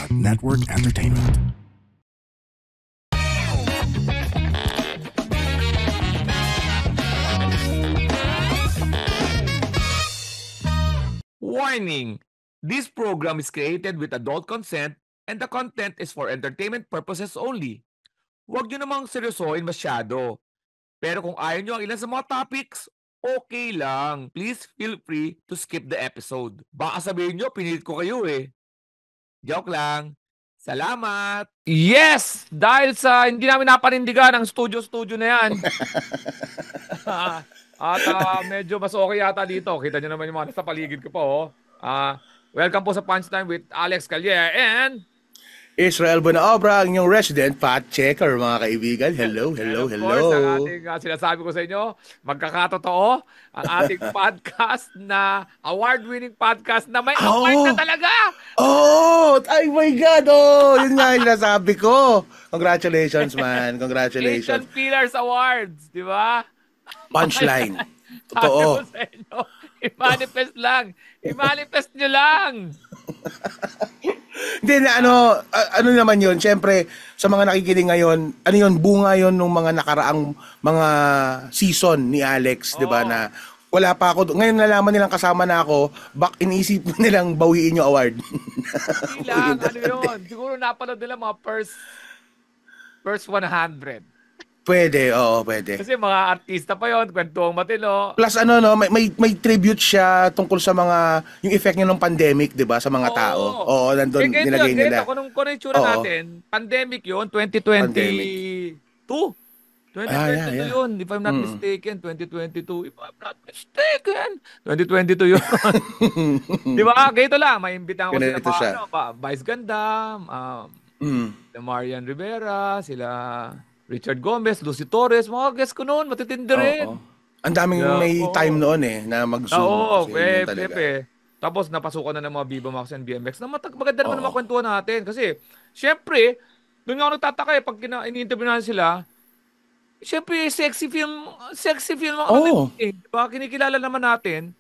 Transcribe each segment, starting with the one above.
Network Entertainment. Warning! This program is created with adult consent and the content is for entertainment purposes only. Huwag nyo namang seryosohin masyado. Pero kung ayaw nyo ang ilan sa mga topics, okay lang. Please feel free to skip the episode. Baka sabihin nyo, pinilit ko kayo eh. Joke lang. Salamat! Yes! Dahil sa hindi namin napanindigan ang studio na yan. At medyo mas okay yata dito. Kita nyo naman yung mga nasa paligid ko po. Welcome po sa Punchtime with Alex Callier and Israel Bonaobra, ang inyong resident fact checker, mga kaibigan. Hello. Of course, ang ating sinasabi ko sa inyo, magkakatotoo, ang ating podcast na award-winning podcast na may award na talaga! Oh my God! Yun nga yung sinasabi ko. Congratulations, man. Congratulations. Asian Pillars Awards, di ba? Punchline. Totoo. Sabi ko sa inyo, i-manifest lang. I-manifest nyo lang. Hindi na ano naman yun, syempre sa mga nakikinig ngayon, ano yun, bunga yun nung mga nakaraang mga season ni Alex, 'di ba, na wala pa ako, ngayon nalaman nilang kasama na ako, iniisip nilang bawiin yung award. Ilang, ano yun, siguro napanood nila mga first 100. Pwede, oo, pwede. Kasi mga artista pa yon, kwentuang matino. Plus may tribute siya tungkol sa mga yung effect niya ng pandemic, 'di ba, sa mga tao. Oo, nandoon nilagay nila. Kung ano yung tsura natin, pandemic yun, 2022. 2022 yun, if I'm not mistaken, 2022. If I'm not mistaken, 2022 yun. Di ba? Ganito lang, may imbitahan ko sila Vice Ganda, Marian Rivera, sila Richard Gomez, Lucy Torres, mga guests ko noon, matitindi rin. Ang daming may time noon na mag-zoom. Oo, pepe. Tapos napasukan na ng mga Viva Max and BMX na maganda naman ang kwentuhan natin. Kasi, syempre, doon nga ako nagtataka pag ini-interview natin sila, syempre, sexy film ang diba? Kinikilala naman natin.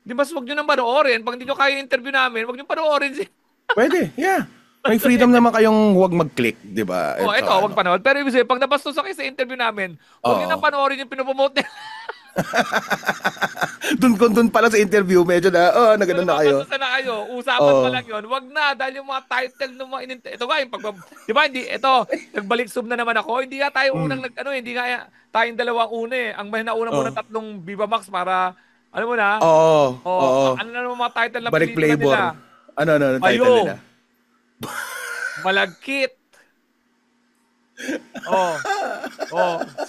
Di ba, huwag nyo nang panoorin. Pag hindi nyo kaya interview namin, huwag nyo panoorin. Pwede, yeah. May freedom naman kayong huwag mag-click, di ba? Ito, huwag panood. Pero ibig sabihin, pag nabastos kayo sa interview namin, huwag nyo nang panoorin yung pinopromote nila. Doon pala sa interview, medyo na, nagano'n na kayo. Nabastos na kayo. Usapan pa lang yun. Huwag na, dahil yung mga title ng mga ito nga, yung di ba, nagbalik sub na naman ako. Hindi nga tayo unang, hindi nga tayong dalawang una eh. Ang nauna muna tatlong Viva Max para, alam mo na? Oo. Ano na naman mga title na Balik pelikula Playboy. nila? Ano title nila? Malagkit.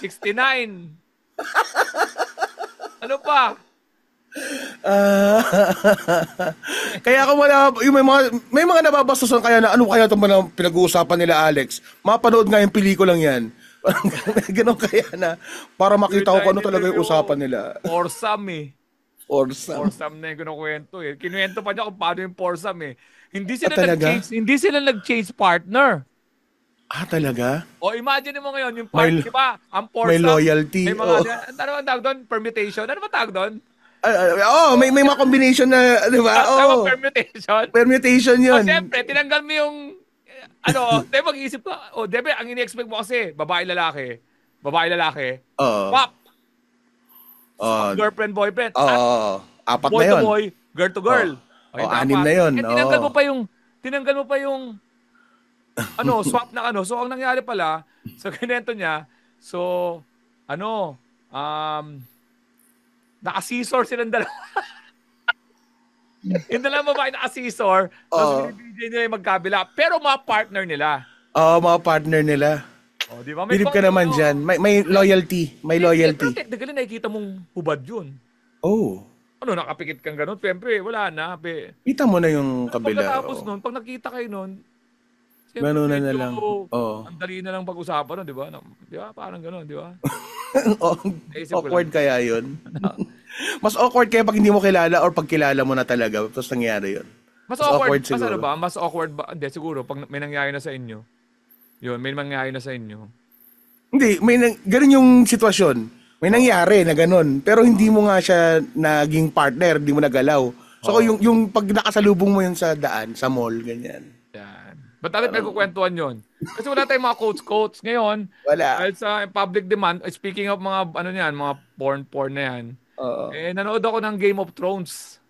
69. Ano pa? Kaya ako may mga nababastusan kaya na ano kaya itong pinag-uusapan nila, Alex. Mapanood nga yung pelikulang yan. Ganon kaya na para makita ko kung ano talaga yung usapan nila. Foursome na yung kinukwento eh. Kinuwento pa niya kung paano yung foursome eh. Hindi sila nag-change partner. Talaga? Imagine mo ngayon yung part, di ba? Ang foursome. May loyalty. May mga, ano ang tawag doon? Permutation. Ano ba tawag doon? May mga combination na, di ba? Permutation. Permutation yun. Siyempre, tinanggal mo yung, di ba mag-iisip ka, di ba, ang ini-expect mo kasi, babae-lalaki. Pop! Girlfriend, boyfriend. Apat boy na yun. To boy, girl to girl. Anim na yun. Tinanggal mo pa yung swap na So, ang nangyari pala, sa kinento niya, naka-scissor silang dalawa. Yung dalawang babae naka-scissor, tapos binibigyan nila yung magkabila. Pero mga partner nila. Mga partner nila. Di ba? Bilib ka naman dyan. May loyalty. Pero technically, nakikita mong hubad yun. Nakapikit kang ganun? Siyempre, wala na. Kita mo na yung kabila. Pagkatapos nun, pag nakita kayo nun, gano'n na lang. Ang dali na lang pag-usapan nun, di ba? Di ba? Parang gano'n, di ba? Awkward kaya yun. Mas awkward kaya pag hindi mo kilala or pag kilala mo na talaga, tapos nangyari yun. Mas awkward siguro. Mas awkward ba? Hindi, siguro, pag may nangyari na sa inyo. Yun, may nangyari na sa inyo. Hindi, ganun yung sitwasyon. May nangyari na ganun. Pero hindi mo nga siya naging partner, hindi mo nagalaw. So yung pag nakasalubong mo yun sa daan, sa mall, ganyan. Yan. Ba't natin pinagkukwentuhan yun? Kasi wala tayong mga quotes ngayon. Wala. Dahil sa public demand, speaking of mga ano yan, mga porn na yan, Oo. nanood ako ng Game of Thrones.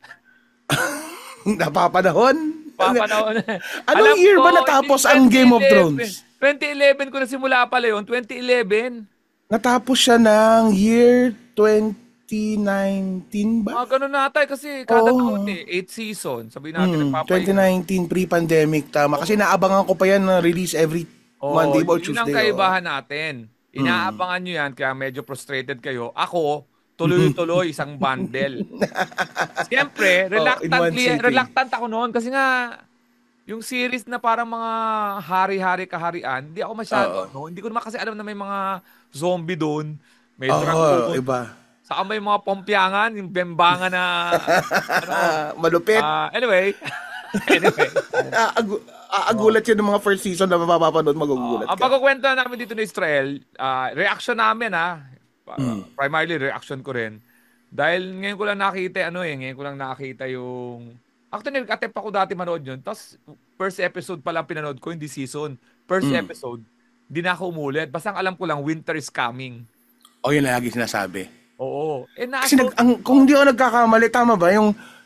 Napapanahon? Papanahon. Anong year ba natapos ang Game of Thrones? 2011 ko na simula pala yun. 2011. Natapos siya ng year 2019 ba? Mga ganun na tayo kasi kada Oo. taon 8 season. Sabihin natin, 2019 pre-pandemic, tama. Kasi naabangan ko pa yan na release every Monday or Yun ang Tuesday. kaibahan natin. Inaabangan nyo yan, kaya medyo frustrated kayo. Ako, tuloy-tuloy, isang bundle. Siyempre, in one sitting. reluctant ako noon kasi nga, yung series na parang mga hari-hari kaharian, hindi ako masyado, no? Hindi ko naman kasi alam na may mga zombie doon, may dragon, Iba. saka may mga pompyangan, yung bembangan na, ano, Malupit. anyway, Aagulat yun ng mga first season na mapapanood, magugulat ang ka. pagkukwento namin dito ni Israel, reaction namin primarily reaction ko rin. Dahil ngayon ko lang nakita, ngayon ko lang nakita yung, actually nag-attempt ako dati manood yun, tapos first episode pa lang pinanood ko, hindi season. First episode, di na ako umulit. Basta ang alam ko lang, winter is coming. Yun lagi sinasabi. Oo. Kasi kung hindi ako nagkakamali, tama ba?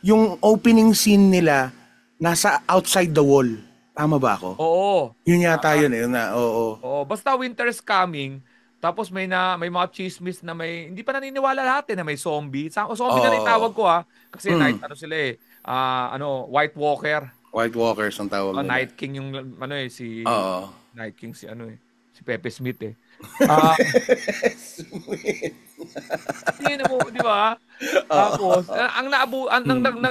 Yung opening scene nila, nasa outside the wall. Tama ba ako? Oo. Yun yata yun eh. Oo. Oo, basta winter is coming. Tapos may mga chismis na hindi pa naniniwala lahat na may zombie. Zombie na rin tawag ko kasi night sila White Walker. White Walkers ang tawag nila. Night King yung si Night King si Pepe Smith eh. Hindi mo, di ba? Tapos,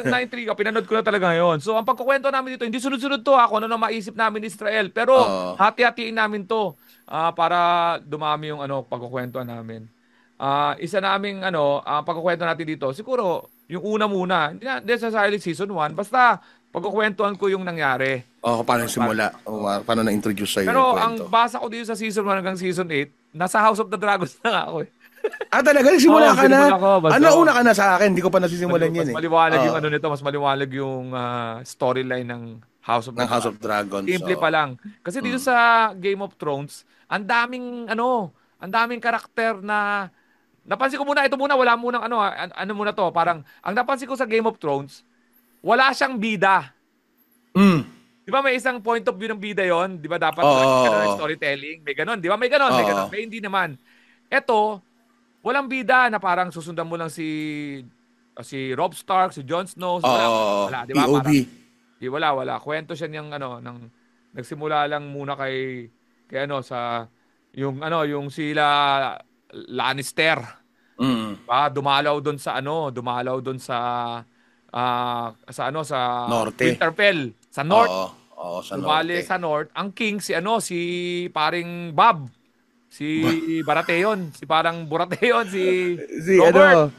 na-intriga, pinanood ko na talaga ngayon. So, ang pagkukwento namin dito, hindi sunod-sunod to kung ano na maisip namin ni Israel. Pero, hati-hatiin namin to para dumami yung pagkukwentuhan namin. Isa naming pagkukwento natin dito, siguro, yung una muna, hindi necessarily season 1, basta pagkukwentuhan ko yung nangyari. Paano simula? Paano na-introduce sa'yo Pero yung kwento? ang basa ko dito sa season 1 hanggang season 8, nasa House of the Dragons na nga ako eh. Talaga? Nagsimula ka na? Sinimula ko, basta Una ka na sa akin? Hindi ko pa nasisimulan yun eh. Mas maliwanag yung nito, mas maliwanag yung storyline ng House of the House of Dragons. Simple pa lang. Kasi dito sa Game of Thrones, ang daming karakter na napansin ko muna, ito muna, wala munang muna to, parang, ang napansin ko sa Game of Thrones, wala siyang bida. Di ba may isang point of view ng bida yon? Di ba dapat ng storytelling? May ganon, di ba? May ganon. May hindi naman. Eto, walang bida na parang susundan mo lang si Robb Stark, si Jon Snow. Wala, di ba? Wala. Kwento siya nagsimula lang muna kay yung sila Lannister. Dumalaw doon sa Norte. Winterfell, sa North. Sa Norte. Sa North, ang king si paring Bob, si Baratheon, si parang Baratheon, si Robert.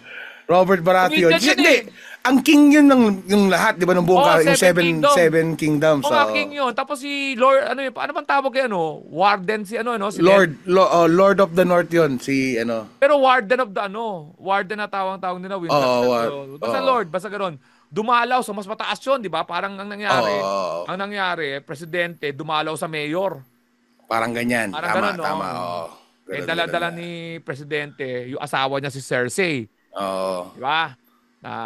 Robert Baratheon. Hindi. Ang king yun ng lahat, di ba? Ng buong yung seven kingdoms. King yun. Tapos si Lord, ano bang tawag kay Warden si si Lord of the North yun, si Pero Warden of the Warden na tawag nila Winterfell. Basta Lord, basta ganoon. Dumalaw sa mas mataas yun, di ba? Parang ang nangyari, presidente dumalaw sa mayor. Parang ganyan. Parang Tama. Dala-dala ni presidente yung asawa niya si Cersei. Di ba?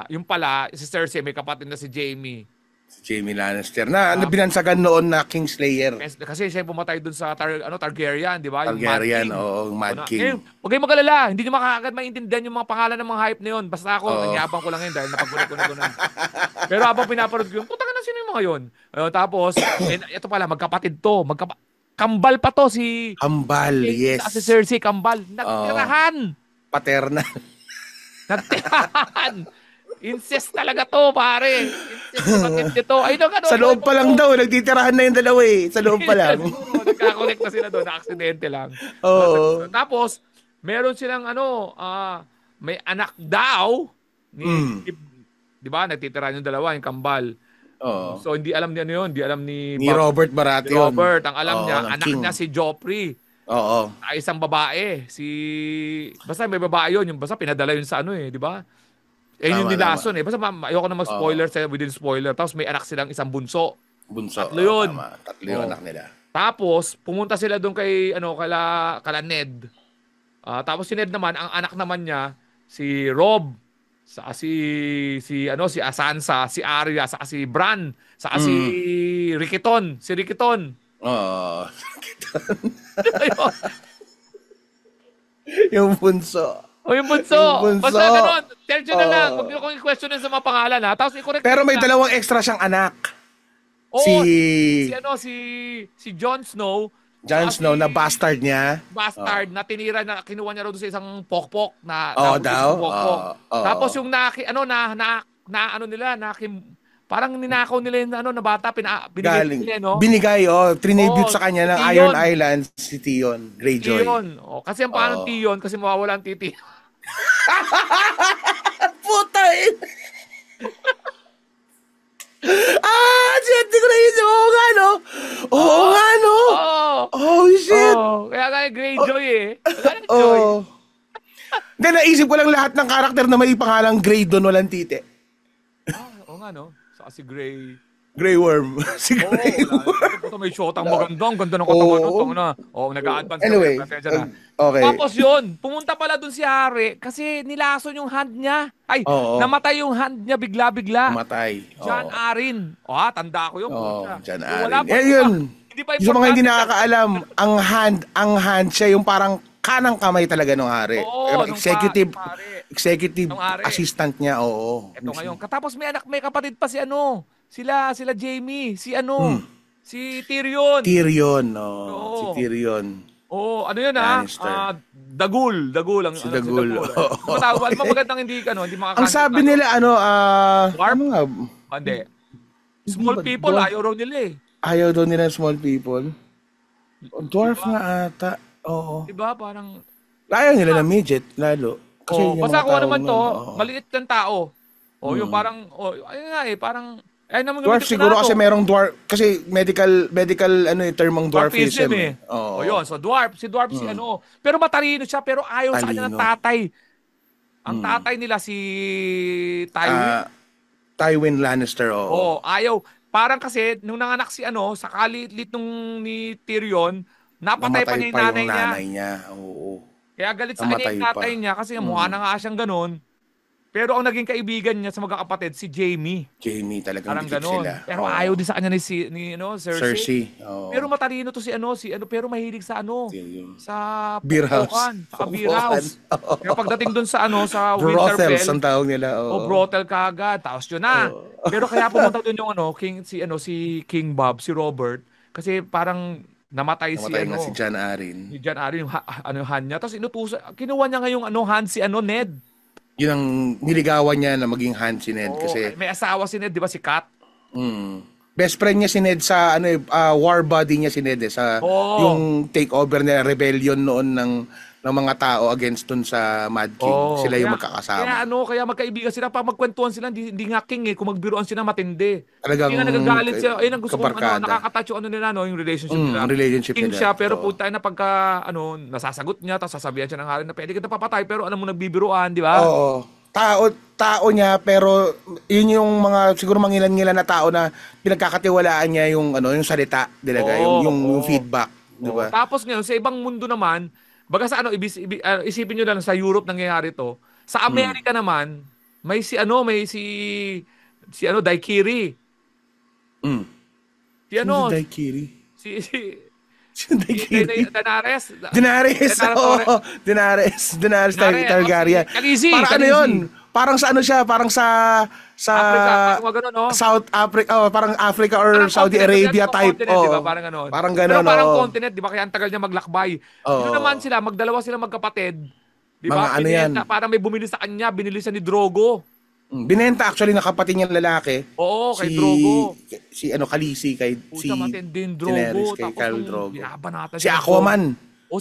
Yung pala, si Cersei may kapatid na si Jaime. Si Jaime Lannister na binansagan noon na Kingslayer. Kasi siya yung pumatay dun sa Targaryen, di ba? Targaryen, Mad King. Huwag kayong mag-alala, hindi nyo makakagad maintindihan yung mga pangalan ng mga hype na yun. Basta ako, nangyabang ko lang yun dahil napagulat ko na. Pero habang pinaparod ko yun, puta ka na, sino yung mga yun? Tapos, ito pala, magkapatid to. Kambal pa to si... Kambal, yes. Si Cersei, kambal. Nagtirahan. Paternal. Nagtirahan. Incest talaga to, pare. Incest dito. Sa loob pa lang daw, nagtitirahan na yung dalawa eh. Sa loob pa lang. Nagkakonect na sila doon, na-aksidente lang. Tapos, meron silang may anak daw di ba? Nagtitirahan yung dalawa, yung kambal. So, hindi alam ni hindi alam ni Robert Baratheon. Robert, ang alam niya, anak niya si Joffrey. Isang babae, basta may babae yun, yung basta pinadala yun sa di ba? Yung nilason basta ayoko na mag-spoiler within spoiler. Tapos may anak silang isang bunso. Bunso. Tatlo yun. Tama. Tatlo yung Oh. anak nila. Tapos, pumunta sila doon kay, kala Ned. Tapos si Ned naman, ang anak naman niya, si Rob, si Asansa, si Arya, saka si Bran, saka si Rikiton. Oo. Ayun. Yung bunso. O yung bunso. Yung bunso. Basta ganun. Tell nyo na lang. Oo. Huwag nyo kong i-question sa mga pangalan ha. Tapos i-correct Pero nyo may na. dalawang extra siyang anak. Oo, si si Jon Snow. Jon saka Snow na bastard niya. Bastard na tinira na kinuha niya raw doon sa isang pokpok na Oo nabuntis daw. sa pokpok. Oo. Tapos yung parang ninakaw nila yung na bata binigay Galing. nila, no? Binigay, trinibute Oo, sa kanya si ng Tion. Iron Island si Tion Greyjoy. Tion. Kasi ang pangalan ng Tion kasi mawawala ang titi. Puta hindi ko na yun. Oo nga, no? Oo. Oh, shit. Kaya nga yung Greyjoy eh. Wala na Joy. Hindi, naisip ko lang lahat ng karakter na may pangalang Grey doon, walang tite. Oo nga, no? Saka si Grey. Grey Worm. Si Oo, Grey Worm. ito may shotang maganda. Ang ganda ng katawan Oo. nun. Nag-a-advance Anyway, okay. Tapos yun, pumunta pala dun si Hari kasi nilason yung hand niya. Ay, Oo. namatay yung hand niya bigla-bigla. Matay. John Arin. Tanda ko yun. puta. John Yung wala Arin. pa- Yun. Hindi pa Yung sa mga hindi importante. nakakaalam, ang hand siya yung parang kanang kamay talaga ng hari. Oo, Pero nung pare. executive Nung hari. assistant niya, oo. Ito ngayon. Tapos may kapatid pa si sila Jamie, si Tyrion. Tyrion, Oo. si Tyrion. Yun Lannister. Dagul ang Si Dagul. Matawag mo magandang hindi makakain. Ang sabi nila, Dwarf? ano nga, Hindi. Small ba- people, dwarf? ayaw raw nila eh. ayaw daw nila ng small people. Dwarf nga ata, oo. Diba? Parang, Ayaw nila ng midget, lalo. Kasi yung basta mga kung tao naman to, nun, oo. maliit ng tao. Yung parang, ayun nga eh, parang, naman Dwarf siguro kasi merong dwarf, kasi medical term ang dwarfism. eh. Oo. Yun, so si dwarf pero matalino siya, pero ayaw sa kanya ng Talino. tatay. Ang tatay nila si Tywin. Tywin Lannister, oo. Ayaw. Parang kasi, nung nanganak sa kaliit ni Tyrion, napatay pa niya yung nanay niya. niya. Oo. Kaya galit sa kanya yung Namatay tatay pa. niya kasi mukha na nga siyang ganun. Pero ang naging kaibigan niya sa magkakapatid, si Jamie. Jamie talagang Parang dikit ganun. sila. Pero Oo. ayaw din sa kanya ni Cersei. Cersei. Oo. Pero matalino to pero mahilig sa Yung sa Beer house. pokpokan, sa beer Pokpokan. house. Kaya pagdating doon sa sa brothels Winterfell, ang tawag nila. Oo. brothel kaagad. Tapos yun na. Pero kaya pumunta doon yung si King Bob, si Robert, kasi parang namatay Namatay nga si Jon Arryn. si Jon Arryn, yung hand niya. Tapos kinuha niya ngayong hand si Ned. Yun ang niligawan niya na maging hand si Ned. Kasi May asawa si Ned, di ba, si Kat? best friend niya si Ned sa war buddy niya si Ned sa yung takeover na rebellion noon ng mga tao against dun sa Mad King. Sila yung magkakasama. Kaya magkaibigan sila, pa magkwentuhan sila, hindi nga king kung magbiruan sila matindi. Talagang Hindi nga nagagalit siya. Ayun ang gusto kong kabarkada. nakakatouch yung nila, yung relationship nila. relationship King nila. siya, pero Oo. puta na pagka, nasasagot niya, tapos sasabihan siya ng hari na pwede kita papatay, pero alam mo, nagbibiruan, di ba? Oo. Tao niya, pero yun yung mga siguro mangilan-ngilan na tao na pinagkakatiwalaan niya yung yung salita talaga, yung feedback, di ba? Tapos ngayon, sa ibang mundo naman, baga sa isipin nyo lang sa Europe nangyayari to. Sa Amerika naman, may si Daikiri. Si Sino si Daikiri? si Sino Daikiri? Daenerys. Daenerys Daenerys, Targaryen. Khaleesi, Parang Khaleesi. yun? Parang sa siya? Parang sa Africa, parang mga ganun, South Africa, parang Africa or Parang Saudi continent, Arabia parang type. continent, di ba? Parang ganun. Parang ganun, Pero parang oo. continent, di ba? Kaya ang tagal niya maglakbay. Dito naman sila, magdalawa sila magkapatid. Di ba? Mga yan. Parang may bumili sa kanya, binili siya ni Drogo. Binenta actually ng kapatid niyang lalaki. Oo, kay Drogo. Si Khaleesi kay Puta, matinding Daenerys, Drogo. kay Tapos Khal nung Drogo. binabanatan Si siya ng Aquaman.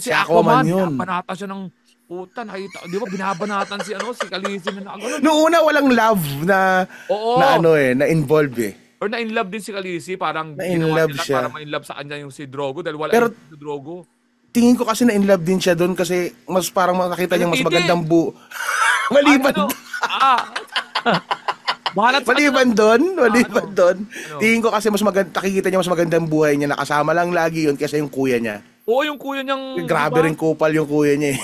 si Aquaman yun. binabanatan siya ng puta. Di ba binabanatan si Khaleesi na ganun. Noong una walang love na Oo. na involve eh. Or na-inlove din si Khaleesi. Parang Na-inlove ginawa nila siya. para ma-inlove sa kanya yung si Drogo dahil wala Pero- si Drogo. Tingin ko kasi na in love din siya doon kasi mas parang makakita niya mas Hindi. magandang maliban. Ay, Bahala sa Maliban doon, maliban ano? doon. Ano? Tingin ko kasi mas maganda, nakikita niya mas magandang buhay niya, nakasama lang lagi yun kaysa yung kuya niya. Oo, yung kuya niyang, di Grabe ba? rin kupal yung kuya niya eh.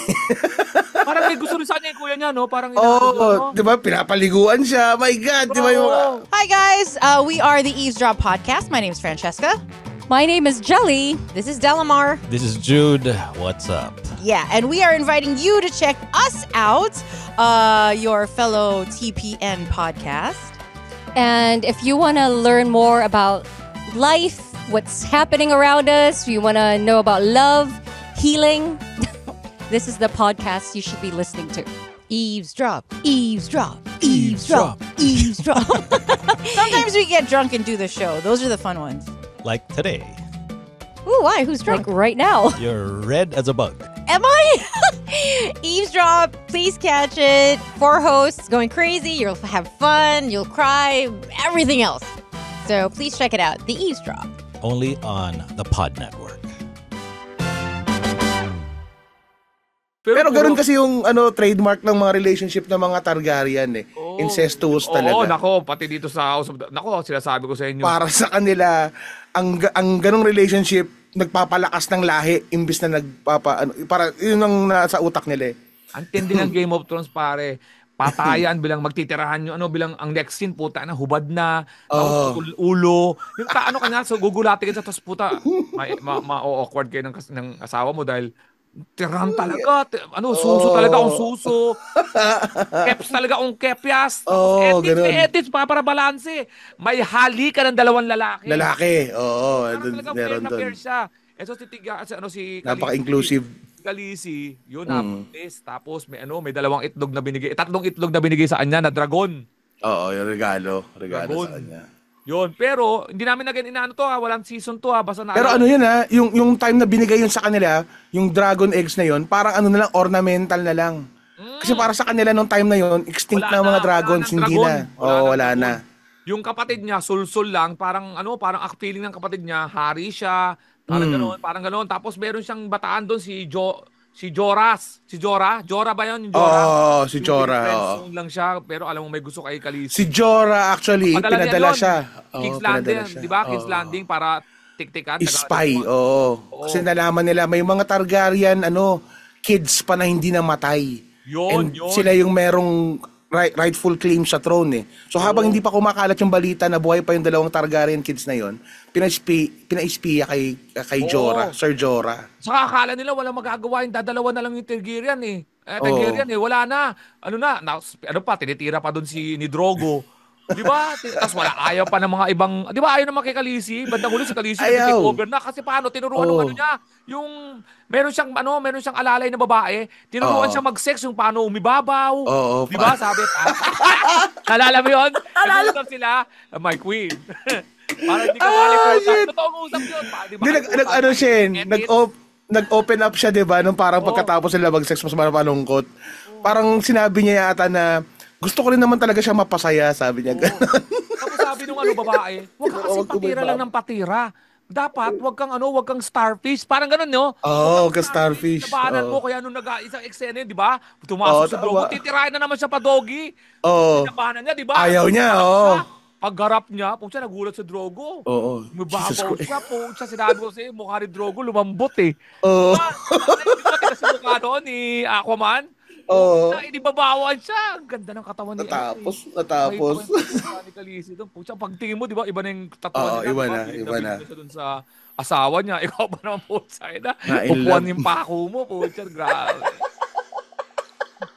Parang may gusto rin sa kanya yung kuya niya, no? Parang inaano Oo, doon, no? di ba? Pinapaliguan siya. My God, di ba yung mga... Oo. Hi, guys. We are the Eavesdrop Podcast. My name is Francesca. My name is Jelly. This is Delamar. This is Jude. What's up? Yeah, and we are inviting you to check us out, your fellow TPN podcast. And if you want to learn more about life, what's happening around us, you want to know about love, healing, this is the podcast you should be listening to. Eavesdrop, eavesdrop, eavesdrop, eavesdrop. Sometimes we get drunk and do the show. Those are the fun ones. Like today, Ooh, why? Who's drunk? Like right now. you're red as a bug. Am I? Eavesdrop, please catch it. 4 hosts going crazy. You'll have fun, you'll cry, everything else. So please check it out. The Eavesdrop. Only on the Pod Network. Pero ganoon kasi yung trademark ng mga relationship ng mga Targaryen eh. Oo. Incestuous Oo, talaga. nako, pati dito sa House of the... Nako, sinasabi ko sa inyo. Para sa kanila, ang ganong relationship nagpapalakas ng lahi imbis na para yun ang nasa utak nila eh. Ang tindi ng Game of Thrones, pare. Patayan bilang magtitirahan yung bilang ang next scene puta na hubad na tapos ulo yung kanya so gugulati ka sa tapos puta ma-awkward kayo ng asawa mo dahil tirahan talaga suso talaga akong suso keps talaga akong kepyas ganun. edits para balanse may hali ka ng dalawang lalaki Oo, meron na doon. pair siya so si Napaka-inclusive. Khaleesi, yun napakis. Tapos may dalawang itlog na binigay. Tatlong itlog na binigay sa kanya na dragon. Oo, yung regalo Dragon. sa kanya. Yun, pero hindi namin inaano to walang season to basta na. Pero yun yung time na binigay yun sa kanila, yung dragon eggs na yun, parang na lang, ornamental na lang. Kasi para sa kanila nung time na yun, extinct na mga dragons, hindi na. Wala na. Yung kapatid niya, sulsul lang, parang feeling ng kapatid niya, hari siya, parang ganoon. Tapos meron siyang bataan doon si Joras. Si Jorah ba yun? Yung Jorah? Oo, si Jorah. Friendzone lang siya, pero alam mo may gusto kay Khaleesi. Si Jorah actually, pinadala siya. King's Landing, di ba? King's Landing para tiktikan. Spy, oo. Kasi nalaman nila, may mga Targaryen, kids pa na hindi namatay. Yun. Sila yung merong rightful claim sa throne eh. So habang hindi pa kumakalat yung balita na buhay pa yung dalawang Targaryen kids na yon, pinaispiya kay Jorah, Sir Jorah. Saka akala nila walang magagawa yung dadalawa na lang yung Targaryen eh. Wala na. Tinitira pa doon ni Drogo. Di ba? Tapos ayaw pa ng mga ibang, di ba ayaw naman kay Khaleesi? Bandang huli si Khaleesi take over na kasi paano tinuruan ng niya, yung meron siyang alalay na babae, tinuruan siya mag-sex yung paano umibabaw. Di ba? Sabi, alala mo yun? Nag-usap sila, my queen. Para hindi ka malimutan. Totoong usap yun. Nag-open up siya, di ba? Nung parang pagkatapos nila mag-sex, mas malungkot. Parang sinabi niya yata na, gusto ko rin naman talaga siya mapasaya, sabi niya. Tapos sabi nung babae, huwag ka kasi patira lang ng patira. Dapat, wag kang starfish. Parang ganun, no? Huwag kang starfish. Nabahanan mo, kaya nung isang eksena, di ba? Tumasok sa Drogo, titirahin na naman siya pa, doggy. Nabahanan niya, di ba? Ayaw niya, Paggarap niya, siya nagulat sa Drogo. Mababaw siya, sinabi ko sa'yo, mukha ni Drogo, lumambot eh. Hindi ko tigas yung mukha doon ni Aquaman. Inibabawan siya. Ang ganda ng katawan niya. Natapos. Ni Khaleesi doon. Pucha, pagtingin mo, di ba, iba na yung katawan niya. Iba na. Siya doon sa asawa niya. Ikaw ba naman po sa ina? Upuan yung pako mo. Pucha, grabe.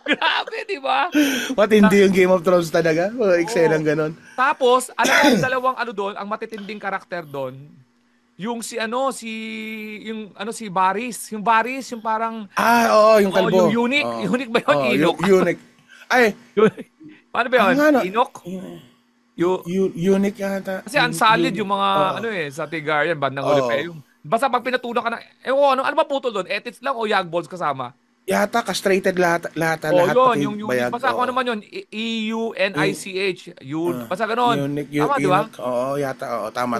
Grabe, di ba? Matindi yung Game of Thrones talaga. Eksenang ganon. Tapos, alam mo yung dalawang doon, ang matitinding karakter doon, yung si Varys. Yung Varys, yung parang... yung kalbo. Yung Eunuch. Eunuch ba yun? Enoch. Eunuch. Ay. Paano ba yun? Enoch? Eunuch yata. Kasi unsolid yung mga, sa Targaryen, bandang huli pa yung... Basta pag pinatulang ka na... ano ba putol doon? Ethics lang o young balls kasama? Yata, castrated lahat. Yun. Yung basta ako naman yun. EUNICH. Basta ganon. Tama, di ba? Yata. Tama.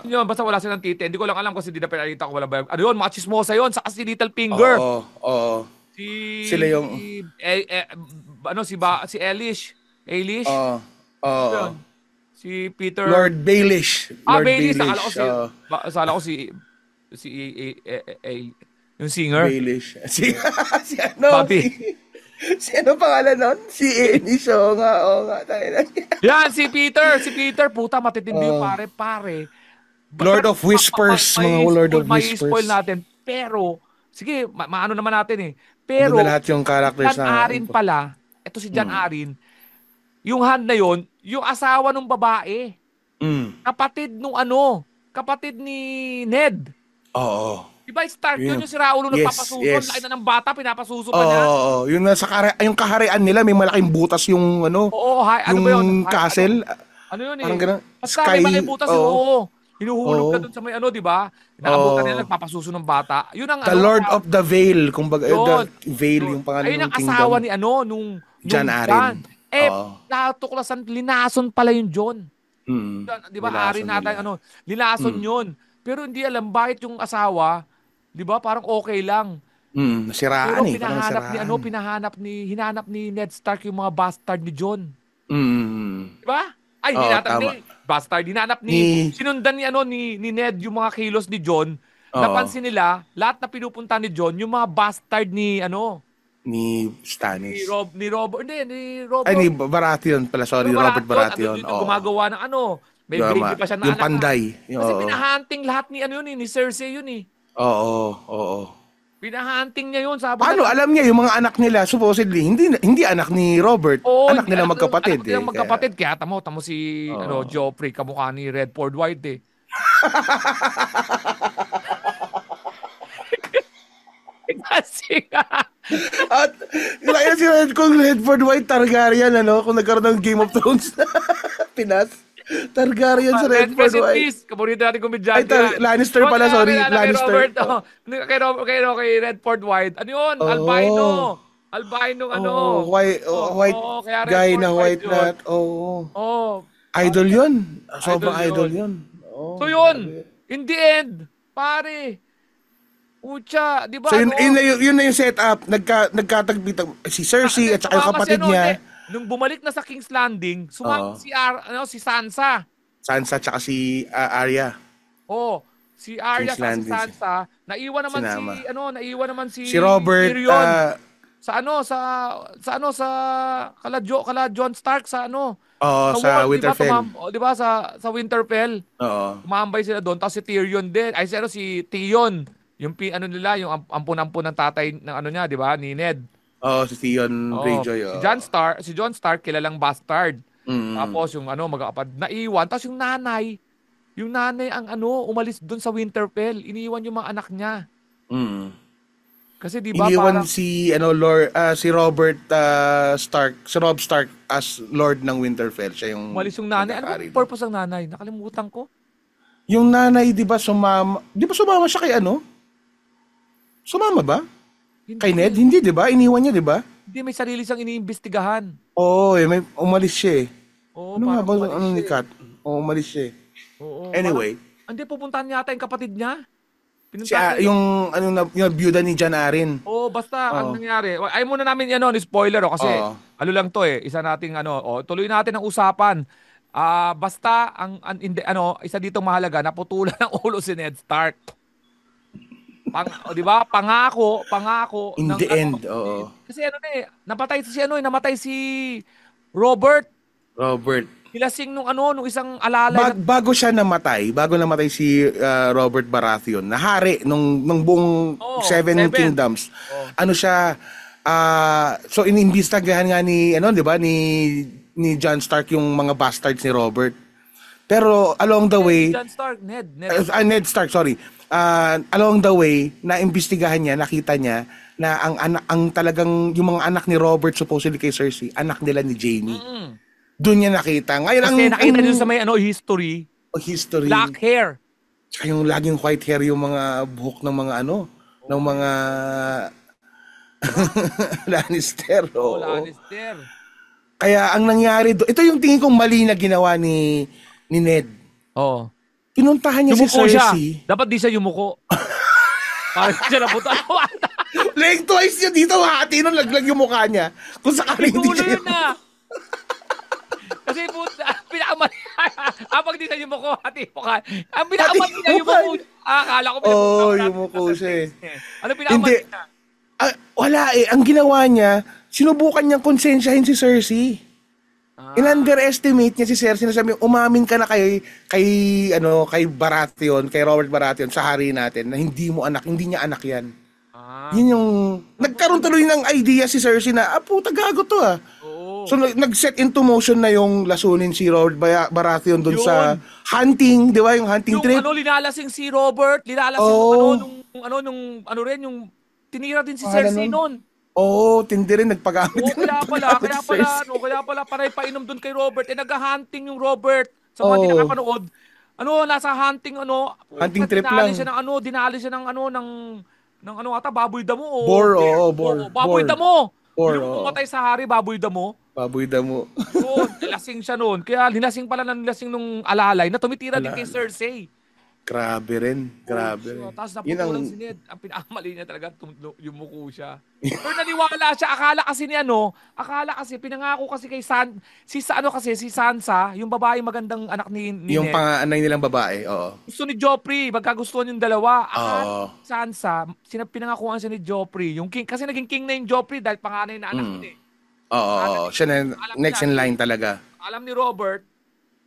Yun, basta wala silang tite. Hindi ko lang alam kasi di na pinalita ko wala ba. Yun, mga chismosa yun. Saka si Littlefinger. Oo. Sila yung... Si Elish. Oo. Si Peter... Lord Baelish. Lord Baelish. Baelish. Akala ko si yung singer. Baelish. Si ano? Bobby. Si ano pangalan nun? Si Enish. Oo nga. Tayo na. Yan, si Peter. Si Peter, puta, matitindi yung pare. Lord of Whispers. Mga Lord of Whispers. May-spoil natin. Pero, sige, maano naman natin eh. Pero, na lahat yung characters John Arin pala, ito si John Arin, yung hand na yon, yung asawa ng babae, kapatid ni Ned. Oo. Diba Stark yun yung si Raulo nagpapasuso, laki na ng bata, pinapasuso pa niya. Oo, yung yung kaharian nila, may malaking butas yung ano, ano ba yun? Castle. Ano yun eh? Parang ganun. Basta may malaking butas yun, hinuhulog ka dun sa may di ba? Naabutan nila, nagpapasuso ng bata. Yun ang The Lord of the Vale, kumbaga, the Vale, yung pangalan ayun ng ang kingdom. asawa ni nung John Arin. natuklasan, linason pala yung John. Di ba, Arin natin, linason yun. Pero hindi alam bakit yung asawa, di ba, parang okay lang. Nasiraan pero hinanap ni Ned Stark yung mga bastard ni John. Di ba? Ay, hinanap sinundan ni Ned yung mga kilos ni John. Napansin nila, lahat na pinupunta ni John, yung mga bastard ni Stannis. Ni Robert. Ay, ni Baratheon pala. Sorry, Robert Baratheon. Gumagawa ng may baby pa siya na yung panday. Kasi pinahunting lahat ni Cersei yun eh. Oo. Pinahunting niya yun. Paano? Alam niya yung mga anak nila, supposedly, hindi anak ni Robert. Anak nila magkapatid. Anak nila magkapatid. Kaya tamo si Joffrey, kamukha ni Redford White eh. Kasi at kaya si Redford White Targaryen kung nagkaroon ng Game of Thrones Pinas Targaryen sa Redford White. Kaborito natin komedyante. Lannister pala, sorry. Lannister. Kay Redford White. Ano yun? Albino. White guy na white na. Idol yun. Sobrang idol yun. So yun. In the end, pare, Ucha, di ba? So yun na yung setup. Nagkatagpitang si Cersei at saka yung kapatid niya. Nung bumalik na sa King's Landing, sumama si Sansa. Sansa tsaka si Arya. Si Arya at si Sansa, naiwan naman si Robert Tyrion. Sa kala Jon Stark sa sa Winterfell. Di ba sa Winterfell? Umambay sila doon, tapos si Tyrion din. Ay si Tion. Yung yung ampun-ampun ng tatay ng niya, di ba? Ni Ned. Si Theon Greyjoy. Si Jon Stark, kilalang bastard. Tapos yung magkakapad, naiwan. Tapos yung nanay ang umalis doon sa Winterfell. Iniwan yung mga anak niya. Kasi di ba iniwan si Robert Stark, si Robb Stark as Lord ng Winterfell. Siya yung umalis yung nanay. Ano yung purpose ng nanay? Nakalimutan ko. Yung nanay, di ba sumama siya kay Sumama ba? Hindi. Kay Ned? Hindi, di ba? Iniwan niya, di ba? Hindi, may sarili siyang iniimbestigahan. May umalis siya eh. Ano nga ba? Ni Kat? Umalis siya eh. Anyway. Hindi, pupuntahan yata yung kapatid niya. Yung byuda ni John Arin. Basta, ang nangyari. Ay muna namin spoiler kasi lang to eh. Isa nating tuloy natin ang usapan. Basta, isa ditong mahalaga, naputulan ng ulo si Ned Stark. Di ba? Pangako. In the end, Kasi namatay si Robert. Nilasing nung isang alalay. Bago namatay si Robert Baratheon, nahari nung buong Seven Kingdoms. So inimbestigahan nga di ba, ni Jon Stark yung mga bastards ni Robert. Pero along the way, Ned Stark, sorry. Along the way, naimbestigahan niya, nakita niya na ang talagang yung mga anak ni Robert supposedly kay Cersei, anak nila ni Jaime. Doon niya nakita. Ngayon kasi nakita niyo sa may history. Black hair. Tsaka yung laging white hair yung mga buhok ng mga ng mga Lannister. Lannister. Kaya ang nangyari ito yung tingin kong mali na ginawa ni Ned. Pinuntahan niya si Cersei. Siya. Dapat di siya yumuko. Parang siya naputa. Like twice yun dito, hati nun, laglag yung mukha niya. Kung sakaling di siya. Kasi pinakamali. Pag di sa yumuko, hati mo ka. Ang pinakamali niya yumuko. Akala ko Oo, yumuko siya eh. Ano pinakamali niya? Wala eh. Ang ginawa niya, sinubukan niyang konsensyahin si Cersei. In-underestimate niya si Cersei na sabi, umamin ka na kay Baratheon, kay Robert Baratheon sa hari natin na hindi niya anak yan. Yun yung, nagkaroon tuloy ng idea si Cersei na, puta gago to ah. Oo. So nag-set into motion na yung lasunin si Robert Baratheon dun sa hunting, di ba? Yung hunting trip. Yung linalasing si Robert, linalasing nung tinira din si Cersei noon. Oo, tindi rin, nagpagamit. Kaya pala, paray painom dun kay Robert. Nag-hunting yung Robert. Sa mga di nakapanood, nasa hunting, hunting trip lang. Dinali siya ng baboy damo. Boar. Baboy damo. Boar, yung pumatay sa hari, baboy damo. Baboy damo. Oo, nilasing siya noon. Kaya nilasing nung alalay na tumitira din kay Cersei. Grabe rin. Tapos naputulan si Ned. Ang pinakamali niya talaga, yumuko siya. Pero naniwala siya. Akala kasi, pinangako kasi kay si Sansa, yung babae magandang anak ni yung Ned. Yung panganay nilang babae, oo. Gusto ni Joffrey, magkagustuhan yung dalawa. Akala Sansa, pinangakuan siya ni Joffrey. Yung king, kasi naging king na yung Joffrey dahil panganay na anak niya. Oo. Siya na next in line talaga. Alam ni Robert,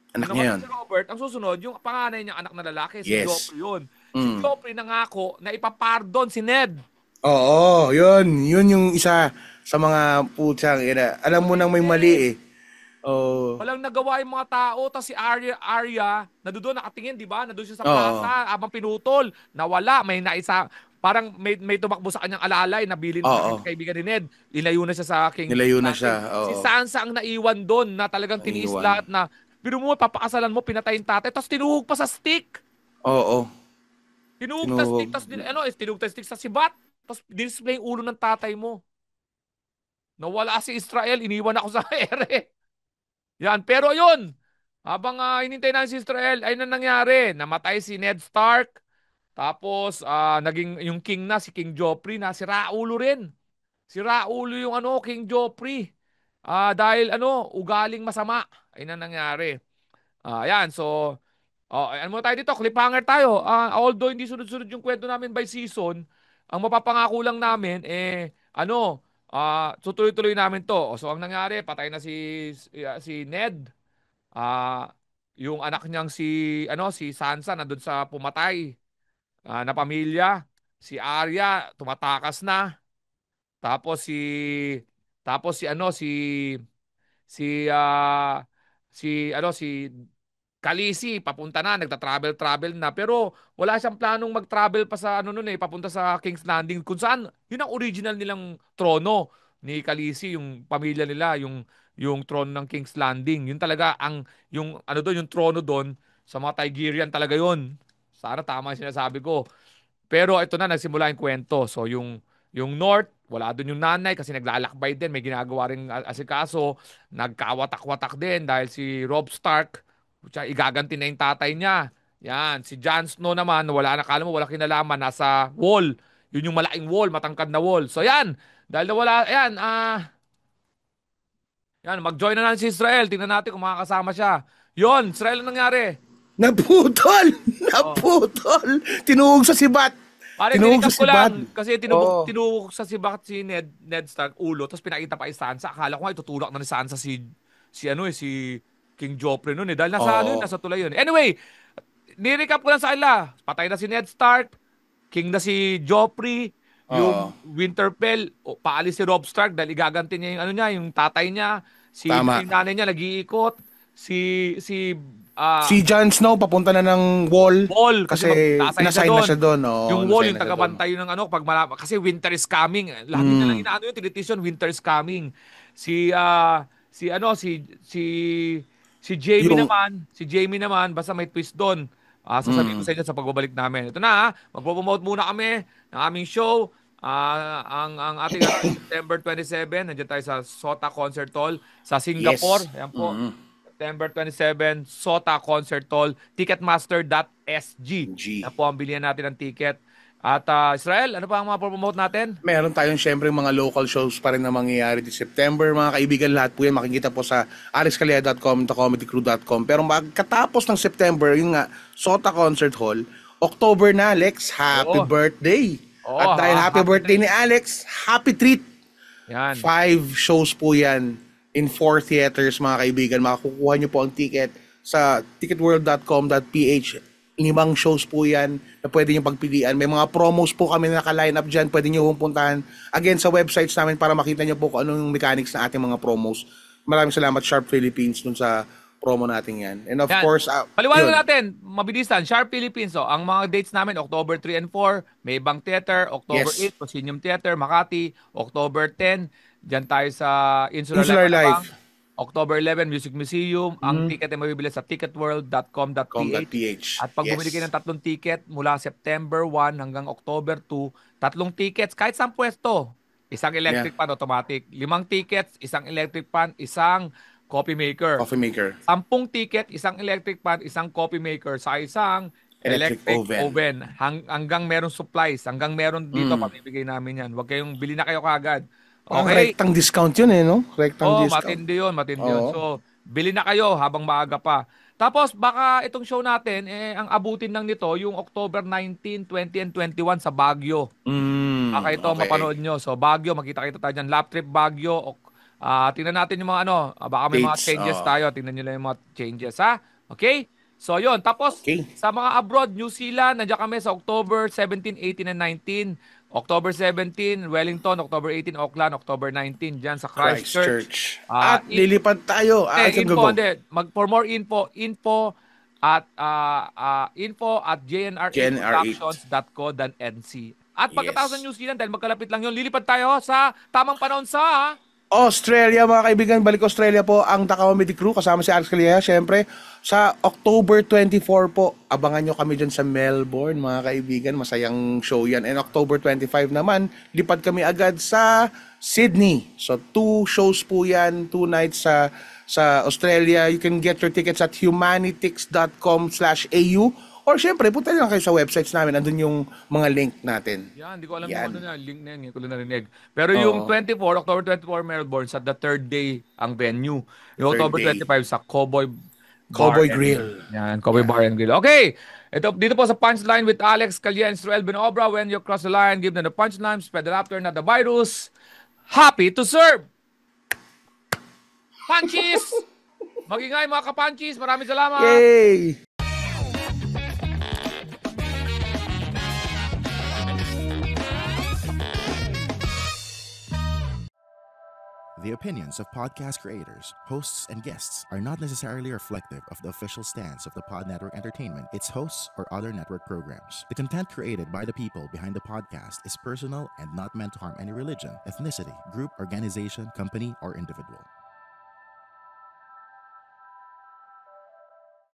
anak niya yun. Si Robert, ang susunod, yung panganay niyang anak na lalaki, si Joffrey yun. Si Joffrey nangako na ipapardon si Ned. Oo, yun. Yun yung isa sa mga putsang ina. Alam mo nang may mali eh. Oh. Walang nagawa yung mga tao. Tapos si Arya, doon nakatingin, di ba? Nandun siya sa plaza, abang pinutol. Nawala, may naisa. Parang may tumakbo sa kanyang alalay na bilin ng kaibigan ni Ned. Nilayo na siya sa King. Nilayo na siya. Si Sansa ang naiwan doon na talagang tiniis lahat na biro mo, papakasalan mo, pinatay yung tatay, tapos tinuhog pa sa stick. Oo. Tinuhog sa stick, tapos tinuhog sa stick sa sibat, tapos display yung ulo ng tatay mo. Nawala si Israel, iniwan ako sa ere. Yan, pero yun, habang hinintay na si Israel, ay na nangyari, namatay si Ned Stark, tapos naging yung king na, si King Joffrey na, si Raulo rin. Si Raulo yung King Joffrey. Dahil ugaling masama ay na nangyari. Ayan, so ano mo tayo dito, cliffhanger tayo. Although hindi sunod-sunod yung kwento namin by season, ang mapapangako lang namin so tuloy-tuloy namin to. So ang nangyari, patay na si Ned. Yung anak niyang si Sansa nandun sa pumatay na pamilya. Si Arya tumatakas na. Tapos si Khaleesi papunta na, nagta-travel na, pero wala siyang planong mag-travel pa sa papunta sa King's Landing kung saan yun ang original nilang trono ni Khaleesi, yung pamilya nila, yung trono ng King's Landing. Yun talaga yung trono doon sa mga Targaryen talaga yun. Sana tama yung sinasabi ko. Pero ito na, nagsimula yung kwento. So yung North, wala doon yung nanay kasi naglalakbay din. May ginagawa rin asikaso. Nagkawatak-watak din dahil si Robb Stark, igaganti na yung tatay niya. Yan. Si Jon Snow naman, kala mo wala kinalaman, nasa wall. Yun yung malaking wall, matangkad na wall. So yan, dahil nawala, yan, mag-join na si Israel. Tingnan natin kung makakasama siya. Yon, Israel, ang nangyari? Naputol! Tinuhog sa sibat. Tinuhog sa sibat. Kasi tinuhog sa sibat si Ned Stark ulo, tapos pinakita pa kay Sansa. Akala ko nga itutulak na ni Sansa si King Joffrey noon dahil nasa tulay yun. Anyway, ni-recap ko lang sa kanila. Patay na si Ned Stark, king na si Joffrey, yung Winterfell, paalis si Robb Stark dahil igaganti niya yung tatay niya, si nanay niya nag-iikot, si Jon Snow papunta na ng wall kasi nasign na siya doon. Yung wall, yung tagabantay ng pag kasi winter is coming. Lahat na lang inaano yung television, winter is coming. Si Jaime naman, basta may twist doon. Sasabihin ko sa inyo sa pagbabalik namin. Ito na, magpo-promote muna kami ng aming show. Ang ating September 27, nandiyan tayo sa Sota Concert Hall sa Singapore. Yes. Ayan po. September 27, Sota Concert Hall, ticketmaster.sg. Yan po ang bilihan natin ng ticket. At Israel, ano pa ang mga promote natin? Meron tayong syempre mga local shows pa rin na mangyayari this September. Mga kaibigan, lahat po yan makikita po sa alexcalea.com, thecomedycrew.com. Pero magkatapos ng September, yung nga, Sota Concert Hall, October na, Alex, happy birthday! Oo, At dahil happy birthday ni Alex, happy treat! Yan. 5 shows po yan in 4 theaters, mga kaibigan. Makakukuha nyo po ang ticket sa ticketworld.com.ph. 5 shows po yan na pwede nyo pagpilian. May mga promos po kami na naka-line up dyan. Pwede nyo pumuntahan again sa websites namin para makita nyo po kung anong mechanics na ating mga promos. Maraming salamat Sharp Philippines dun sa promo natin yan. And of Yan. course, Paliwanag yun. natin, mabilisan, Sharp Philippines. So, ang mga dates namin, October 3 and 4, May Bang Theater, October Yes. 8, Proscenium Theater, Makati, October 10, dyan tayo sa Insular Insular Life. Life. October 11, Music Museum. Ang ticket ay mabibili sa ticketworld.com.ph. At pag bumili kayo ng 3 ticket mula September 1 hanggang October 2, 3 tickets, kahit saan pwesto. Isang electric pan automatic. 5 tickets, isang electric pan, isang coffee maker. Coffee maker. 10 ticket, isang electric pan, isang coffee maker, sa isang Electric oven. Hanggang meron supplies, hanggang meron dito, pamibigay namin yan. Huwag kayong bili na kayo kagad. Okay? Rektang discount yun no? Rektang discount. Matindi yun. Oo. So, bili na kayo habang maaga pa. Tapos, baka itong show natin, ang abutin lang nito, yung October 19, 20, and 21 sa Baguio. Baka ito mapanood nyo. So, Baguio, makita-kita tayo dyan. Lap trip Baguio. Tingnan natin yung mga baka may mga Dates, changes tayo. Tingnan nyo lang yung mga changes, ha? Okay? So, yun. Tapos, sa mga abroad, New Zealand, nandiyan kami sa October 17, 18, and 19. October 17, Wellington. October 18, Auckland. October 19, dyan sa Christchurch. At lilipad tayo. For more info at gnrhproductions.co.nz. At pagkatapos ng New Zealand, dahil magkalapit lang yun, lilipad tayo sa tamang panahon sa Australia, mga kaibigan. Balik Australia po ang The Comedy Crew kasama si Alex Calea. Siyempre, sa October 24 po, abangan nyo kami dyan sa Melbourne, mga kaibigan. Masayang show yan. And October 25 naman, lipad kami agad sa Sydney. So, 2 shows po yan, 2 nights sa Australia. You can get your tickets at humanitix.com/au. Or syempre, punta lang kayo sa websites namin. Andun yung mga link natin. Yan, hindi ko alam kung ano na. Link na yan. Hindi ko lang narinig. Pero yung 24, October 24, Melbourne, sa the 3rd day ang venue. Yung October 25 sa Cowboy Grill. Yan, Cowboy Bar and Grill. Okay. Dito po sa Punchline with Alex Calea and Israel Benobra. When you cross the line, give them the punchline. Spread the laughter, not the virus. Happy to serve! Punchies! Mag-ingay mga kapunchies. Maraming salamat. Yay! The opinions of podcast creators, hosts, and guests are not necessarily reflective of the official stance of the Pod Network Entertainment, its hosts, or other network programs. The content created by the people behind the podcast is personal and not meant to harm any religion, ethnicity, group, organization, company, or individual.